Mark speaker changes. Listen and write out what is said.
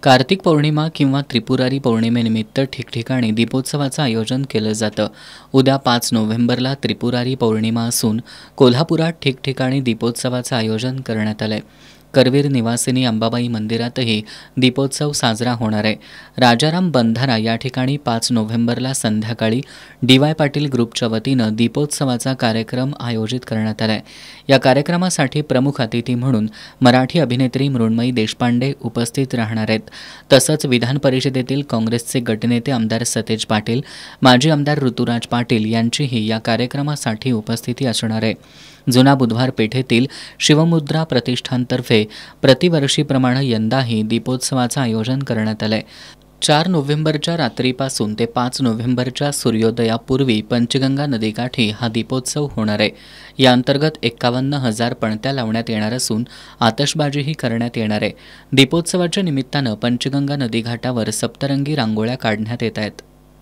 Speaker 1: कार्तिक पौर्णिमा किंवा त्रिपुरारी पौर्णिमेनिमित्त ठिकठिकाणी दीपोत्सवाचं आयोजन केलं जातं। उद्या 5 नोव्हेंबरला त्रिपुरारी पौर्णिमा असून कोल्हापुरात ठिकठिकाणी दीपोत्सवाचं आयोजन करण्यात आलंय। करवीर निवासिनी अंबाबाई मंदिरातही दीपोत्सव साजरा होणार आहे। राजाराम बंधारा या ठिकाणी 5 नोव्हेंबरला संध्याकाळी डी.वाय. पाटील ग्रुपच्या वतीनं दीपोत्सवाचा कार्यक्रम आयोजित करण्यात आलाय। या कार्यक्रमासाठी प्रमुख अतिथी म्हणून मराठी अभिनेत्री मृण्मयी देशपांडे उपस्थित राहणार आहेत। तसंच विधान परिषदेतील काँग्रेसचे गटनेते आमदार सतेज पाटील, माजी आमदार ऋतुराज पाटील यांचीही या कार्यक्रमासाठी उपस्थिती असणार आहे। जुना बुधवार पेठेतील शिवमुद्रा प्रतिष्ठानतर्फे प्रतिवर्षीप्रमाणे यंदाही दीपोत्सवाचं आयोजन करण्यात आलंय। 4 नोव्हेंबरच्या रात्रीपासून ते 5 नोव्हेंबरच्या सूर्योदयापूर्वी पंचगंगा नदीकाठी हा दीपोत्सव होणार आहे। या अंतर्गत 51,000 पणत्या लावण्यात येणार असून आतषबाजीही करण्यात येणार आहे। दीपोत्सवाच्या निमित्तानं पंचगंगा नदीघाटावर सप्तरंगी रांगोळ्या काढण्यात येत आहेत।